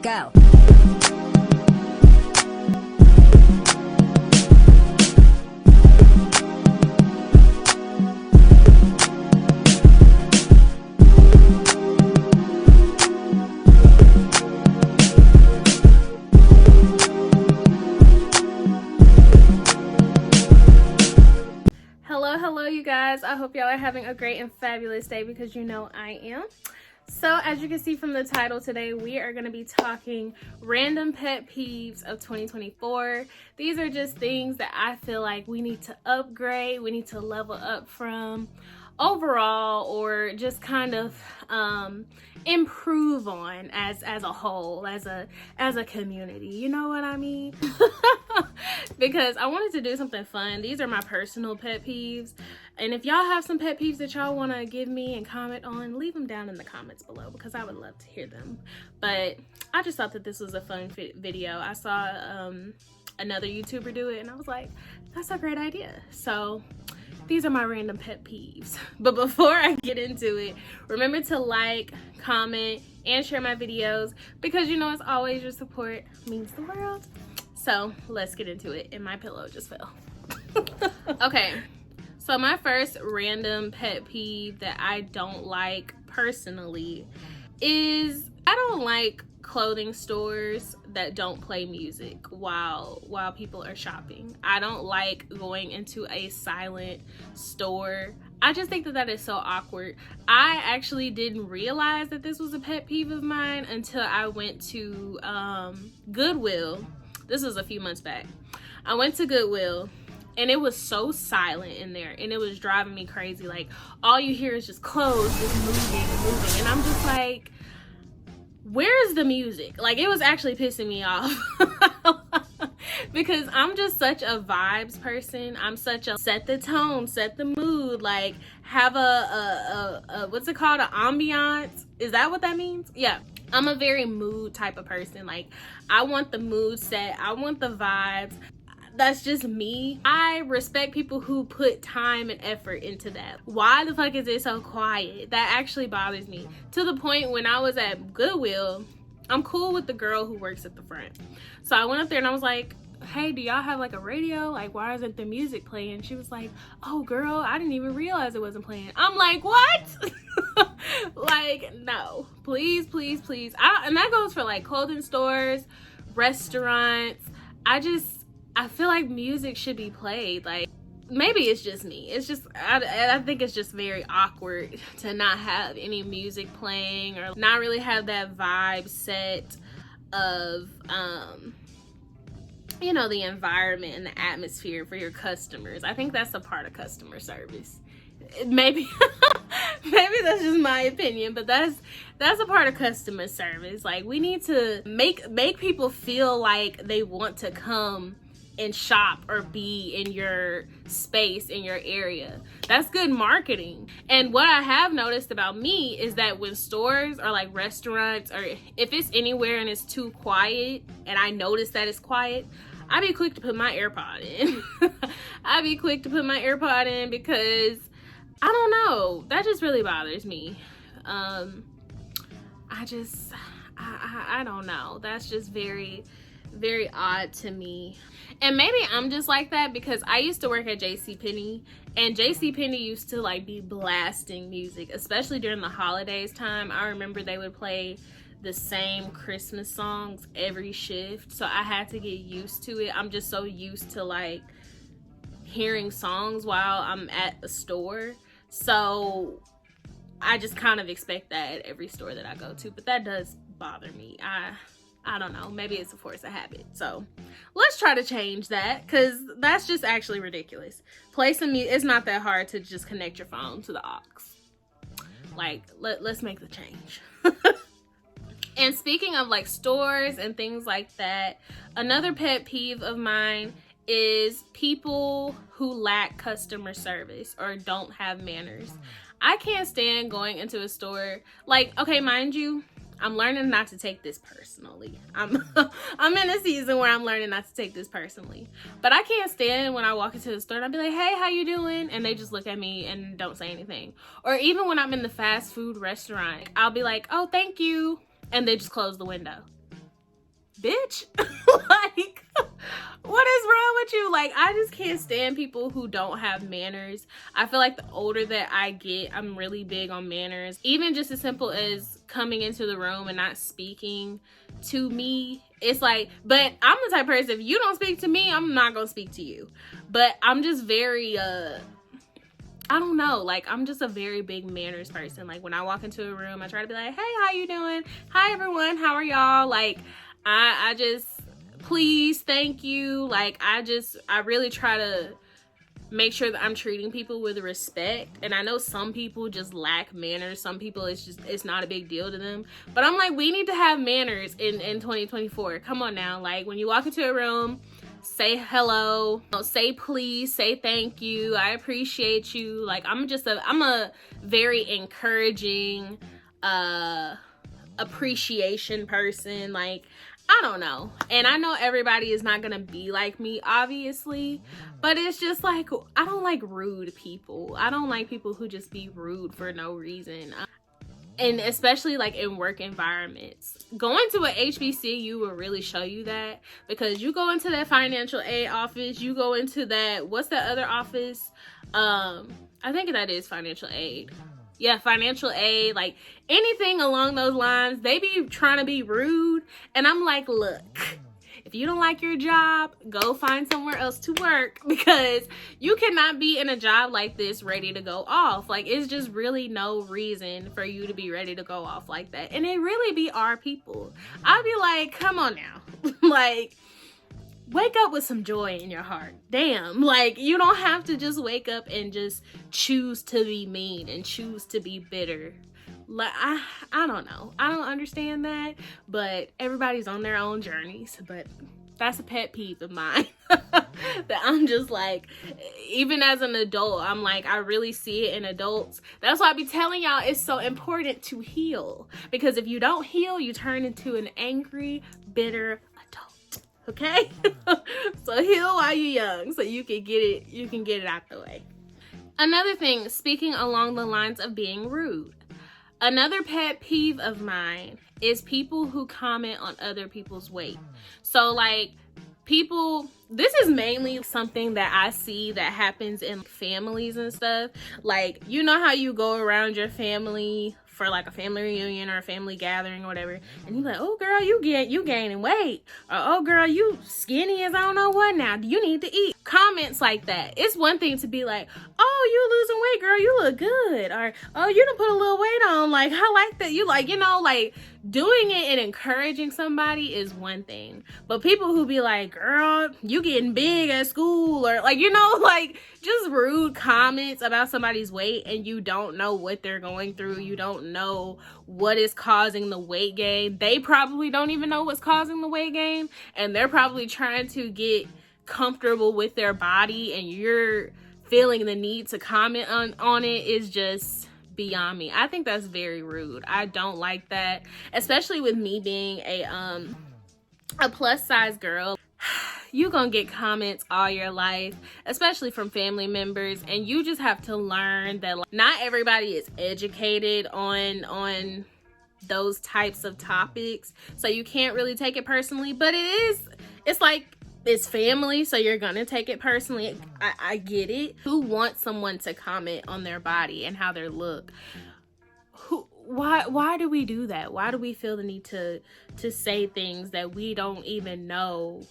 Go. Hello you guys. I hope y'all are having a great and fabulous day, because you know I am. So as you can see from the title, today we are going to be talking random pet peeves of 2024. These are just things that I feel like we need to upgrade, we need to level up from overall, or just kind of improve on as a whole, as a community. You know what I mean? Because I wanted to do something fun. These are my personal pet peeves. And if y'all have some pet peeves that y'all want to give me and comment on, leave them down in the comments below, because I would love to hear them. But I just thought that this was a fun video. I saw another YouTuber do it, and I was like, that's a great idea. So these are my random pet peeves. But before I get into it, remember to like, comment, and share my videos, because you know, as always, your support means the world. So let's get into it. And my pillow just fell. Okay. So my first random pet peeve that I don't like personally is I don't like clothing stores that don't play music while people are shopping. I don't like going into a silent store. I just think that is so awkward. I actually didn't realize that this was a pet peeve of mine until I went to Goodwill. This was a few months back. I went to Goodwill, and it was so silent in there, and it was driving me crazy. Like, all you hear is just clothes just moving and moving, and I'm just like, where's the music? Like, it was actually pissing me off. Because I'm just such a vibes person. I'm such a set the tone, set the mood, like have a what's it called, an ambiance? Is that what that means? Yeah. I'm a very mood type of person. Like, I want the mood set, I want the vibes. That's just me. I respect people who put time and effort into that. Why the fuck is it so quiet? That actually bothers me. To the point when I was at Goodwill, I'm cool with the girl who works at the front. So I went up there and I was like, hey, do y'all have like a radio? Like, why isn't the music playing? She was like, oh girl, I didn't even realize it wasn't playing. I'm like, what? Like, no, please, please, please. And that goes for like clothing stores, restaurants. I feel like music should be played. Like, maybe it's just me. It's just, I think it's just very awkward to not have any music playing, or not really have that vibe set of, you know, the environment and the atmosphere for your customers. I think that's a part of customer service. Maybe, maybe that's just my opinion, but that's a part of customer service. Like, we need to make people feel like they want to come and shop or be in your space, in your area. That's good marketing. And what I have noticed about me is that when stores or like restaurants, or if it's anywhere and it's too quiet and I notice that it's quiet, I'd be quick to put my AirPod in. I'd be quick to put my AirPod in, because I don't know, that just really bothers me. I don't know. That's just very, very odd to me. And maybe I'm just like that because I used to work at JCPenney, and JCPenney used to like be blasting music, especially during the holidays time. I remember they would play the same Christmas songs every shift, so I had to get used to it. I'm just so used to like hearing songs while I'm at a store, so I just kind of expect that at every store that I go to. But that does bother me. I don't know, maybe it's a force of habit. So let's try to change that, because that's just actually ridiculous. Play some music. It's not that hard to just connect your phone to the aux. Like, let's make the change. And speaking of like stores and things like that, another pet peeve of mine is people who lack customer service or don't have manners. I can't stand going into a store. Like, okay, mind you, I'm learning not to take this personally. I'm in a season where I'm learning not to take this personally. But I can't stand when I walk into the store and I'll be like, hey, how you doing? And they just look at me and don't say anything. Or even when I'm in the fast food restaurant, I'll be like, oh, thank you. And they just close the window. bitch. Like, what is wrong with you? Like, I just can't stand people who don't have manners. I feel like the older that I get, I'm really big on manners. Even just as simple as coming into the room and not speaking to me. It's like, but I'm the type of person, if you don't speak to me, I'm not gonna speak to you. But I'm just very, I don't know, like, I'm just a very big manners person. Like, when I walk into a room, I try to be like, hey, how you doing? Hi, everyone, how are y'all? Like, I just, please, thank you. Like, I really try to make sure that I'm treating people with respect. And I know some people just lack manners. Some people, it's not a big deal to them. But I'm like, we need to have manners in 2024. Come on now. Like, when you walk into a room, say hello, say please, say thank you, I appreciate you. Like, I'm a very encouraging appreciation person. Like, I don't know. And I know everybody is not gonna be like me, obviously, but it's just like, I don't like rude people. I don't like people who just be rude for no reason. And especially like in work environments. Going to a HBCU will really show you that, because you go into that financial aid office, you go into that, what's that other office? I think that is financial aid. Yeah, financial aid, like anything along those lines, they be trying to be rude. And I'm like, look, if you don't like your job, go find somewhere else to work, because you cannot be in a job like this ready to go off. Like, it's just really no reason for you to be ready to go off like that. And it really be our people. I'd be like, come on now. Like, wake up with some joy in your heart. Damn, like, you don't have to just wake up and just choose to be mean and choose to be bitter. Like, I don't know. I don't understand that, but everybody's on their own journeys. But that's a pet peeve of mine. That I'm just like, even as an adult, I'm like, I really see it in adults. That's why I be telling y'all it's so important to heal. Because if you don't heal, you turn into an angry, bitter adult. Okay? So heal while you're young, so you can get it out the way. Another thing, speaking along the lines of being rude. Another pet peeve of mine is people who comment on other people's weight. So like, people, this is mainly something that I see that happens in families and stuff. Like, you know how you go around your family for like a family reunion or a family gathering or whatever, and you're like, oh girl, you gaining weight, or oh girl, you skinny as I don't know what now, you need to eat. Comments like that. It's one thing to be like, oh, you losing weight, girl, you look good, or oh, you done put a little weight on, like, I like that, you like, you know, like, doing it and encouraging somebody is one thing. But people who be like, girl, you getting big at school, or like, you know, like, just rude comments about somebody's weight, and you don't know what they're going through, you don't know what is causing the weight gain. They probably don't even know what's causing the weight gain, and they're probably trying to get comfortable with their body, and you're feeling the need to comment on it is just beyond me. I think that's very rude. I don't like that, especially with me being a plus size girl. You gonna get comments all your life, especially from family members, and you just have to learn that, like, not everybody is educated on those types of topics, so you can't really take it personally. But it's like, it's family, so you're gonna take it personally. I get it. Who wants someone to comment on their body and how they look? Why do we do that? Why do we feel the need to say things that we don't even know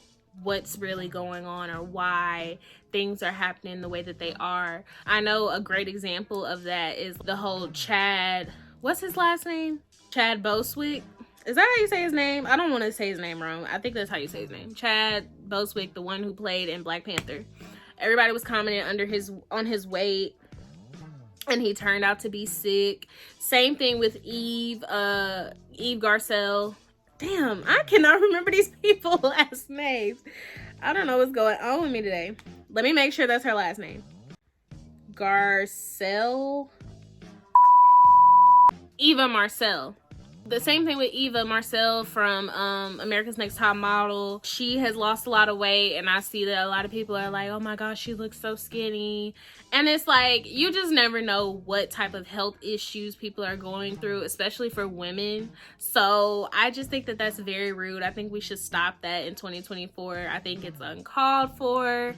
what's really going on, or why things are happening the way that they are? I know a great example of that is the whole Chad, what's his last name? Chad Boswick. Is that how you say his name? I don't want to say his name wrong. I think that's how you say his name. Chad Boswick, the one who played in Black Panther. Everybody was commenting on his weight, and he turned out to be sick. Same thing with Eve Garcelle. Damn, I cannot remember these people's last names. I don't know what's going on with me today. Let me make sure that's her last name. Garcelle. Eva Marcel. The same thing with Eva Marcel from America's Next Top Model. She has lost a lot of weight, and I see that a lot of people are like, oh my gosh, she looks so skinny. And it's like, you just never know what type of health issues people are going through, especially for women. So I just think that that's very rude. I think we should stop that in 2024. I think it's uncalled for.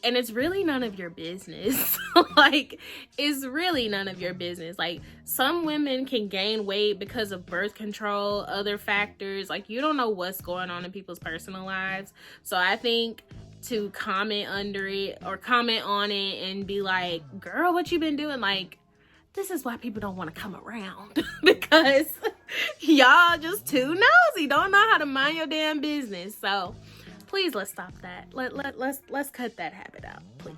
And it's really none of your business. Like, it's really none of your business. Like, some women can gain weight because of birth control, other factors. Like, you don't know what's going on in people's personal lives. So I think to comment under it or comment on it and be like, girl, what you been doing? Like, this is why people don't want to come around. Because y'all just too nosy. Don't know how to mind your damn business. So please, let's stop that. Let's cut that habit out, please.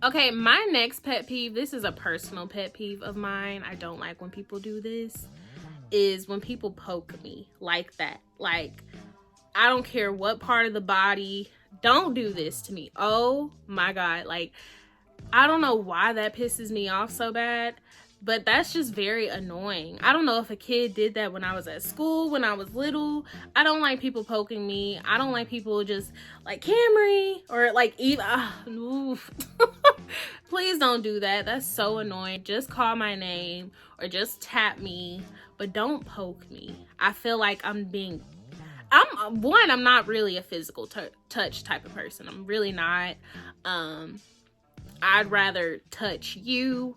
Okay, my next pet peeve, this is a personal pet peeve of mine. I don't like when people do this, is when people poke me like that. Like, I don't care what part of the body. Don't do this to me. Oh my God. Like, I don't know why that pisses me off so bad, but that's just very annoying. I don't know if a kid did that when I was at school, when I was little. I don't like people poking me. I don't like people just like, Camry, or like Eva. Please don't do that. That's so annoying. Just call my name or just tap me, but don't poke me. I feel like I'm not really a physical touch type of person. I'm really not. I'd rather touch you,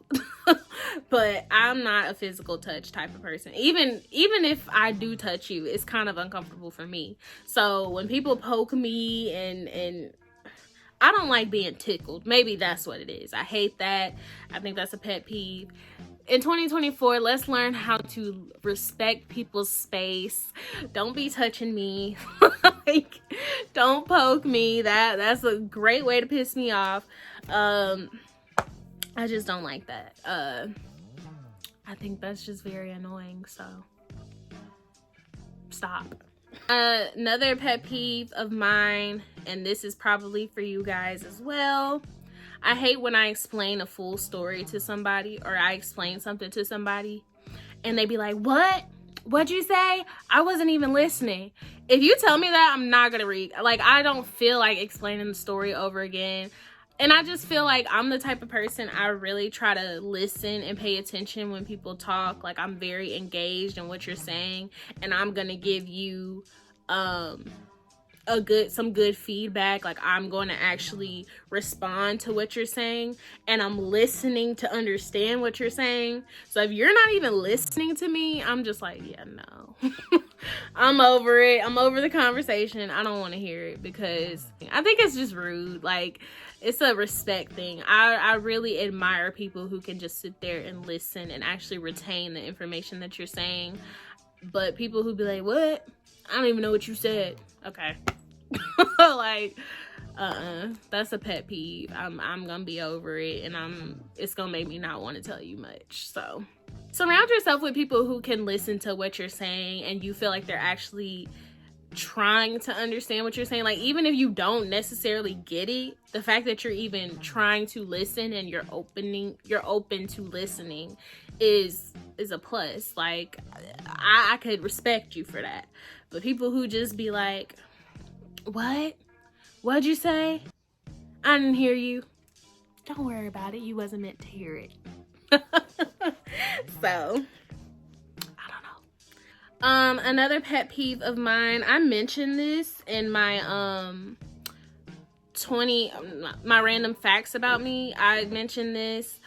but I'm not a physical touch type of person. Even if I do touch you, it's kind of uncomfortable for me. So when people poke me and I don't like being tickled. Maybe that's what it is. I hate that. I think that's a pet peeve. In 2024, let's learn how to respect people's space. Don't be touching me. Like, don't poke me. That's a great way to piss me off. I just don't like that. I think that's just very annoying, so stop. Another pet peeve of mine, and this is probably for you guys as well. I hate when I explain a full story to somebody, or I explain something to somebody and they be like, what'd you say? I wasn't even listening. If you tell me that, I'm not gonna read. Like, I don't feel like explaining the story over again. And I just feel like I'm the type of person, I really try to listen and pay attention when people talk. Like, I'm very engaged in what you're saying, and I'm gonna give you some good feedback. Like, I'm going to actually respond to what you're saying, and I'm listening to understand what you're saying. So if you're not even listening to me, I'm just like, yeah, no. I'm over it. I'm over the conversation. I don't want to hear it, because I think it's just rude. Like, it's a respect thing. I really admire people who can just sit there and listen and actually retain the information that you're saying. But people who be like, what? I don't even know what you said. Okay. Like, that's a pet peeve. I'm gonna be over it, and it's gonna make me not want to tell you much. So surround yourself with people who can listen to what you're saying, and you feel like they're actually trying to understand what you're saying. Like, even if you don't necessarily get it, the fact that you're even trying to listen and you're open to listening is a plus. Like, I could respect you for that. But people who just be like, what'd you say? I didn't hear you. Don't worry about it. You wasn't meant to hear it. So, another pet peeve of mine, I mentioned this in my my random facts about me. I mentioned this.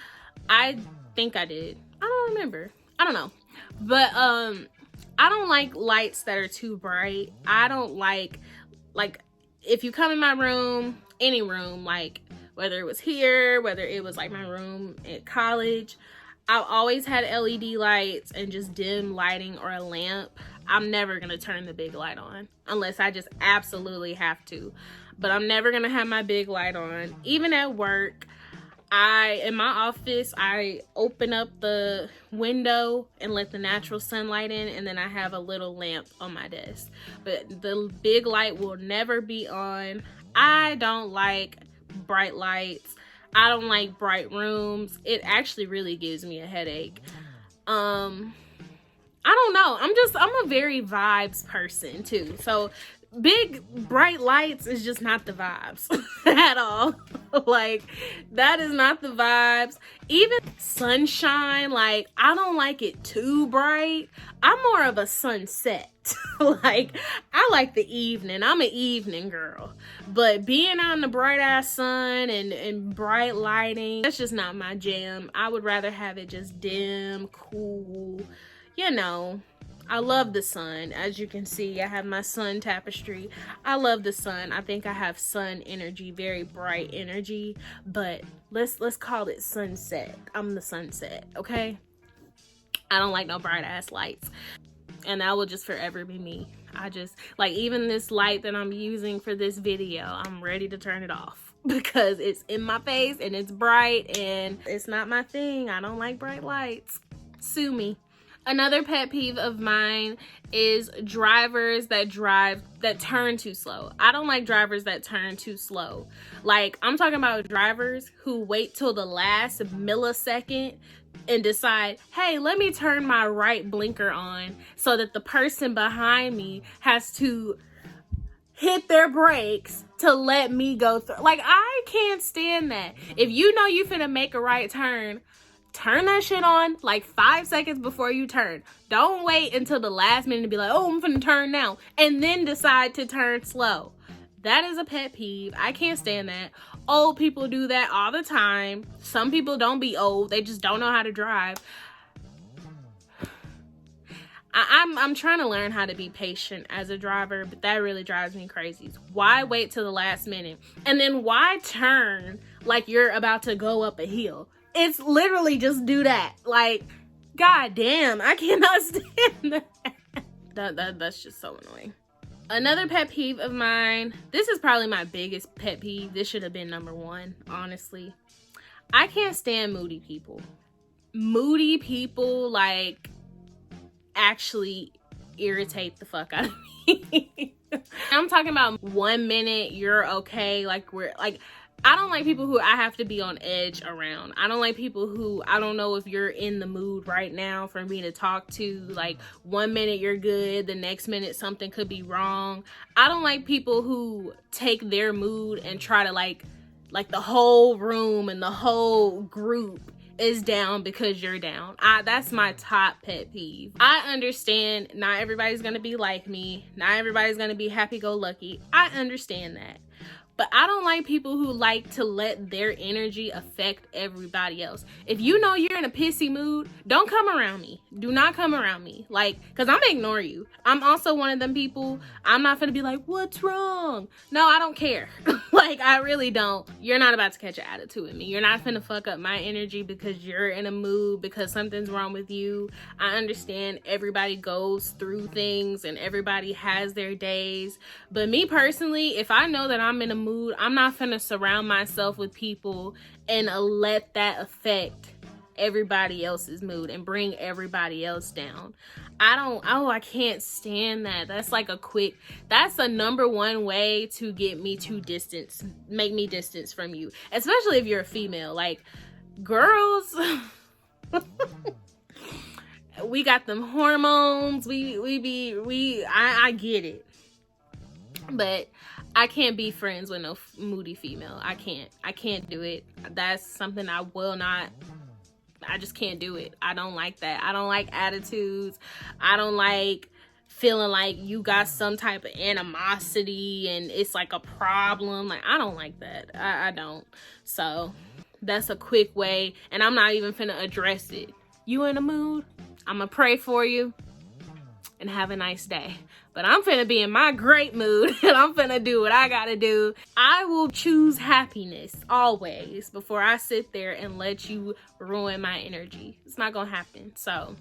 I think I did. I don't remember. I don't know. But I don't like lights that are too bright. I don't like if you come in my room, any room, like whether it was here, whether it was like my room at college, I've always had LED lights and just dim lighting or a lamp. I'm never gonna turn the big light on unless I just absolutely have to. But I'm never gonna have my big light on. Even at work, in my office, I open up the window and let the natural sunlight in, and then I have a little lamp on my desk. But the big light will never be on. I don't like bright lights. I don't like bright rooms. It actually really gives me a headache. I don't know. I'm a very vibes person too. So big bright lights is just not the vibes at all. Like, that is not the vibes. Even sunshine, like, I don't like it too bright. I'm more of a sunset. Like, I like the evening. I'm an evening girl. But being out in the bright ass sun and bright lighting, that's just not my jam. I would rather have it just dim, cool, you know. I love the sun. As you can see, I have my sun tapestry. I love the sun. I think I have sun energy, very bright energy, but let's call it sunset. I'm the sunset, okay? I don't like no bright ass lights. And that will just forever be me. I just, like, even this light that I'm using for this video, I'm ready to turn it off because it's in my face and it's bright and it's not my thing. I don't like bright lights. Sue me. Another pet peeve of mine is drivers that turn too slow. I don't like drivers that turn too slow. Like, I'm talking about drivers who wait till the last millisecond and decide, hey, let me turn my right blinker on so that the person behind me has to hit their brakes to let me go through. Like, I can't stand that. If you know you finna make a right turn, turn that shit on like 5 seconds before you turn. Don't wait until the last minute to be like, oh, I'm finna turn now, and then decide to turn slow. That is a pet peeve. I can't stand that. Old people do that all the time. Some people don't be old. They just don't know how to drive. I'm trying to learn how to be patient as a driver, but that really drives me crazy. Why wait till the last minute? And then why turn like you're about to go up a hill? It's literally just do that. Like, god damn, I cannot stand that. That's just so annoying. Another pet peeve of mine, this is probably my biggest pet peeve. This should have been number one, honestly. I can't stand moody people. Moody people, like, actually irritate the fuck out of me. I'm talking about 1 minute you're okay, like, we're like, I don't like people who I have to be on edge around. I don't like people who, I don't know if you're in the mood right now for me to talk to. Like, 1 minute you're good, the next minute something could be wrong. I don't like people who take their mood and try to like the whole room and the whole group is down because you're down. That's my top pet peeve. I understand not everybody's gonna be like me. Not everybody's gonna be happy-go-lucky. I understand that. But I don't like people who like to let their energy affect everybody else. If you know you're in a pissy mood, don't come around me. Do not come around me. Like, because I'm going to ignore you. I'm also one of them people, I'm not going to be like, what's wrong? No, I don't care. Like, I really don't. You're not about to catch an attitude with me. You're not going to fuck up my energy because you're in a mood, because something's wrong with you. I understand everybody goes through things and everybody has their days. But me personally, if I know that I'm in a mood, I'm not gonna surround myself with people and let that affect everybody else's mood and bring everybody else down. I can't stand that. That's like that's the number one way to get me to make me distance from you, especially if you're a female. Like, girls, we got them hormones. I get it, but I can't be friends with no moody female. I can't do it. That's something I just can't do it. I don't like that. I don't like attitudes. I don't like feeling like you got some type of animosity and it's like a problem. Like, I don't like that. I don't. So that's a quick way, and I'm not even finna address it. You in a mood? I'm gonna pray for you and have a nice day. But I'm finna be in my great mood and I'm finna do what I gotta do. I will choose happiness always before I sit there and let you ruin my energy. It's not gonna happen. So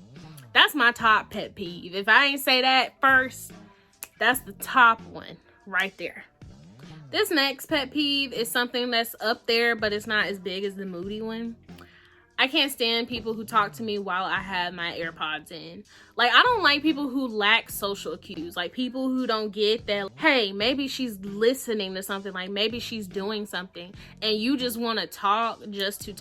that's my top pet peeve. If I ain't say that first, that's the top one right there. This next pet peeve is something that's up there, but it's not as big as the moody one. I can't stand people who talk to me while I have my AirPods in. Like, I don't like people who lack social cues. Like, people who don't get that, hey, maybe she's listening to something. Like, maybe she's doing something. And you just want to talk just to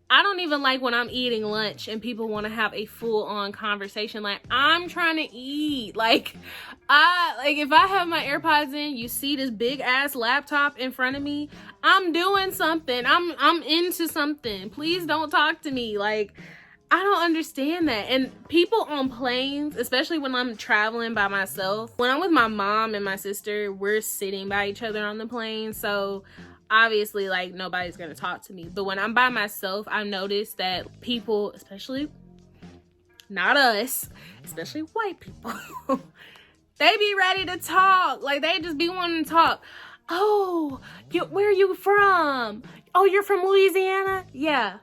I don't even like when I'm eating lunch and people want to have a full-on conversation. Like, I'm trying to eat. Like if I have my AirPods in, you see this big ass laptop in front of me, I'm doing something. I'm into something. Please don't talk to me. Like, I don't understand that. And people on planes, especially when I'm traveling by myself, when I'm with my mom and my sister, we're sitting by each other on the plane. So obviously, like, nobody's gonna talk to me. But when I'm by myself, I notice that people, especially not us, especially white people, they be ready to talk. Like, they just be wanting to talk. Oh, where are you from? Oh, you're from Louisiana? Yeah.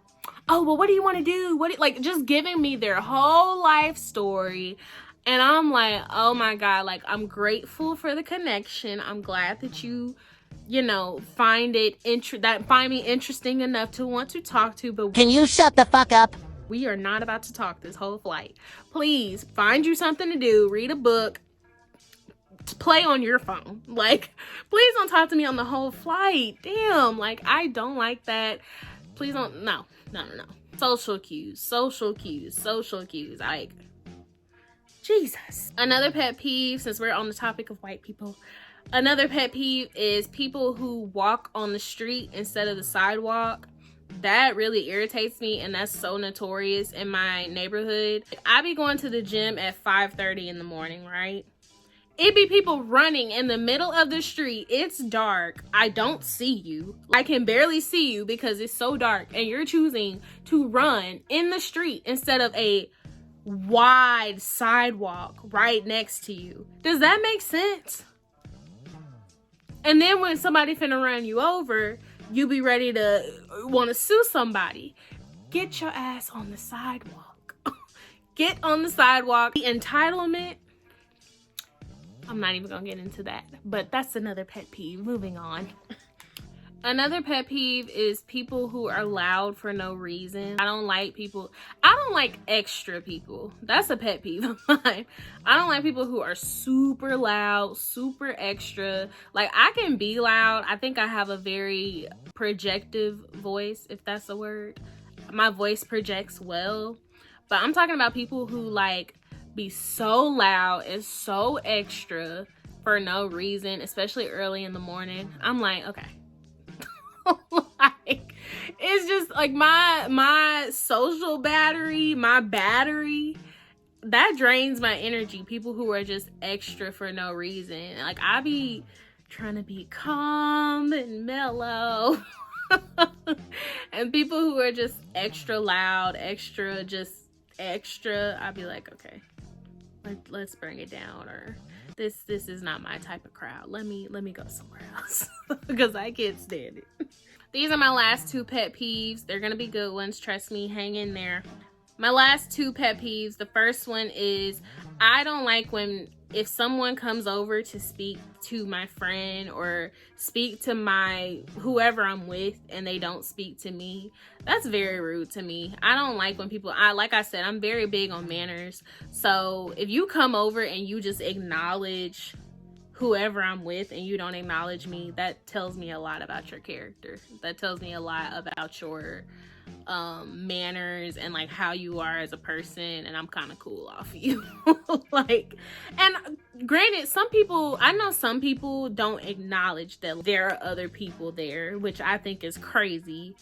Oh, well, what do you want to do? Like, just giving me their whole life story. And I'm like, oh my God, like, I'm grateful for the connection. I'm glad that you know, find me interesting enough to want to talk to, but can you shut the fuck up? We are not about to talk this whole flight. Please find you something to do, read a book, play on your phone. Like, please don't talk to me on the whole flight. Damn, like, I don't like that. Please don't. No. Social cues. Like, Jesus. Another pet peeve, since we're on the topic of white people, another pet peeve is people who walk on the street instead of the sidewalk. That really irritates me, and that's so notorious in my neighborhood. I be going to the gym at 5:30 in the morning, right? It be people running in the middle of the street. It's dark. I don't see you. I can barely see you because it's so dark, and you're choosing to run in the street instead of a wide sidewalk right next to you. Does that make sense? And then when somebody finna run you over, you be ready to want to sue somebody. Get your ass on the sidewalk. Get on the sidewalk. The entitlement, I'm not even gonna get into that, but that's another pet peeve. Moving on. Another pet peeve is people who are loud for no reason. I don't like extra people. That's a pet peeve of mine. I don't like people who are super loud, super extra. Like, I can be loud. I think I have a very projective voice, if that's a word. My voice projects well. But I'm talking about people who, like, be so loud and so extra for no reason, especially early in the morning. I'm like, okay. Like, it's just like my social battery, my battery, that drains my energy. People who are just extra for no reason. Like, I be trying to be calm and mellow. And people who are just extra loud, extra, I'd be like, okay, let's bring it down, or this is not my type of crowd. Let me go somewhere else because I can't stand it. These are my last two pet peeves. They're gonna be good ones. Trust me, hang in there. My last two pet peeves. The first one is, I don't like if someone comes over to speak to my friend or speak to whoever I'm with and they don't speak to me. That's very rude to me. I don't like when people, like I said, I'm very big on manners. So if you come over and you just acknowledge whoever I'm with and you don't acknowledge me, that tells me a lot about your character. That tells me a lot about your manners and like how you are as a person, and I'm kind of cool off of you. Like, and granted, I know some people don't acknowledge that there are other people there, which I think is crazy.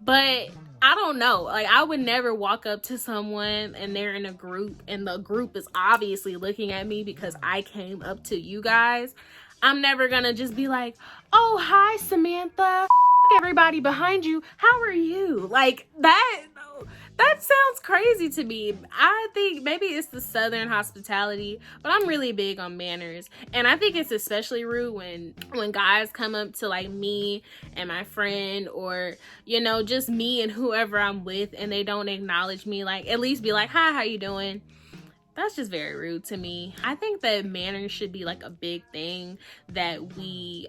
But I don't know, like, I would never walk up to someone and they're in a group and the group is obviously looking at me because I came up to you guys. I'm never gonna just be like, oh, hi, Samantha, everybody behind you, how are you? Like, that sounds crazy to me. I think maybe it's the Southern hospitality, but I'm really big on manners. And I think it's especially rude when guys come up to like me and my friend, or, you know, just me and whoever I'm with, and they don't acknowledge me. Like, at least be like, hi, how you doing? That's just very rude to me. I think that manners should be like a big thing that we,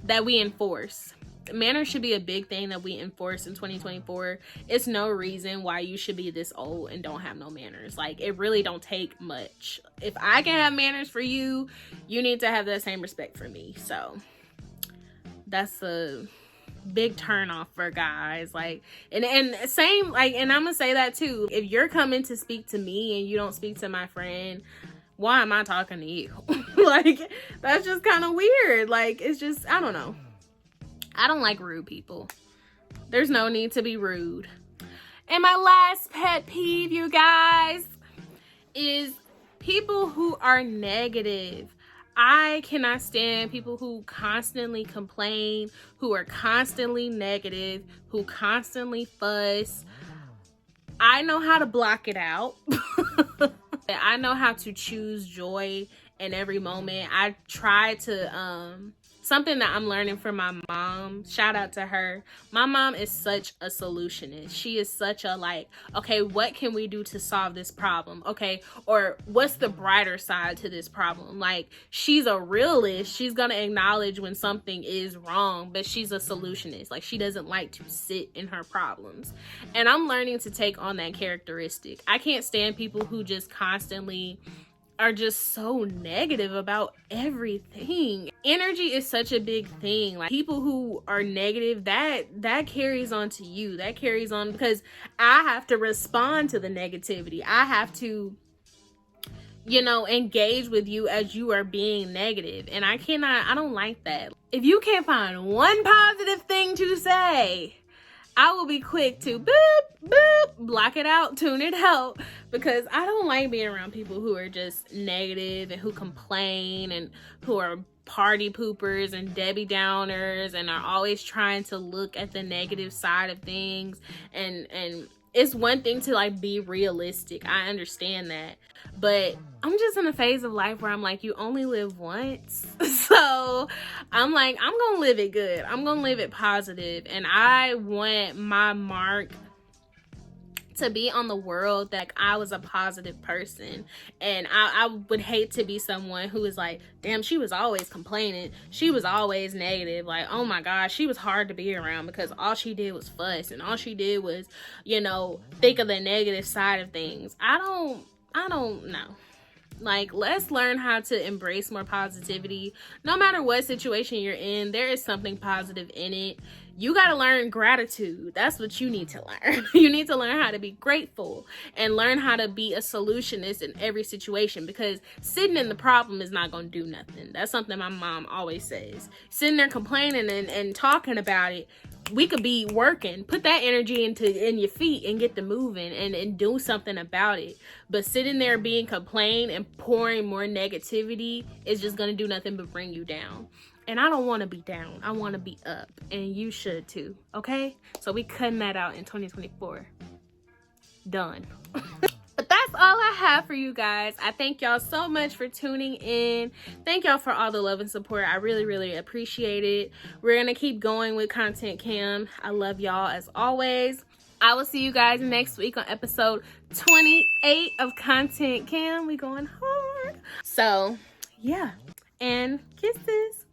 that we enforce. Manners should be a big thing that we enforce in 2024. It's no reason why you should be this old and don't have no manners. Like, it really don't take much. If I can have manners for you, you need to have that same respect for me. So that's big turn off for guys. Like, and same, like, and I'm gonna say that too. If you're coming to speak to me and you don't speak to my friend, why am I talking to you? Like, that's just kind of weird. Like, it's just, I don't know. I don't like rude people. There's no need to be rude. And my last pet peeve, you guys, is people who are negative. I cannot stand people who constantly complain, who are constantly negative, who constantly fuss. I know how to block it out. I know how to choose joy in every moment. I try to, something that I'm learning from my mom, shout out to her. My mom is such a solutionist. She is such a, like, okay, what can we do to solve this problem? Okay, or what's the brighter side to this problem? Like, she's a realist. She's gonna acknowledge when something is wrong, but she's a solutionist. Like, she doesn't like to sit in her problems. And I'm learning to take on that characteristic. I can't stand people who just constantly are just so negative about everything. Energy is such a big thing. Like, people who are negative, that carries on to you. That carries on because I have to respond to the negativity. I have to, you know, engage with you as you are being negative. And I don't like that. If you can't find one positive thing to say, I will be quick to boop, boop, block it out, tune it out, because I don't like being around people who are just negative and who complain and who are party poopers and Debbie Downers and are always trying to look at the negative side of things. And it's one thing to, like, be realistic. I understand that. But I'm just in a phase of life where I'm like, you only live once. So I'm like, I'm going to live it good. I'm going to live it positive. And I want my mark to be on the world that I was a positive person. And I would hate to be someone who is like, damn, she was always complaining. She was always negative. Like, oh my gosh, she was hard to be around because all she did was fuss. And all she did was, you know, think of the negative side of things. I don't know. Like, let's learn how to embrace more positivity. No matter what situation you're in, there is something positive in it. You got to learn gratitude. That's what you need to learn. You need to learn how to be grateful and learn how to be a solutionist in every situation, because sitting in the problem is not going to do nothing. That's something my mom always says. Sitting there complaining and talking about it, we could be working. Put that energy in your feet and get to moving and do something about it. But sitting there being complained and pouring more negativity is just going to do nothing but bring you down. And I don't want to be down. I want to be up. And you should too. Okay? So we cutting that out in 2024. Done. But that's all I have for you guys. I thank y'all so much for tuning in. Thank y'all for all the love and support. I really, really appreciate it. We're going to keep going with Content Cam. I love y'all as always. I will see you guys next week on episode 28 of Content Cam. We going hard. So, yeah. And kisses.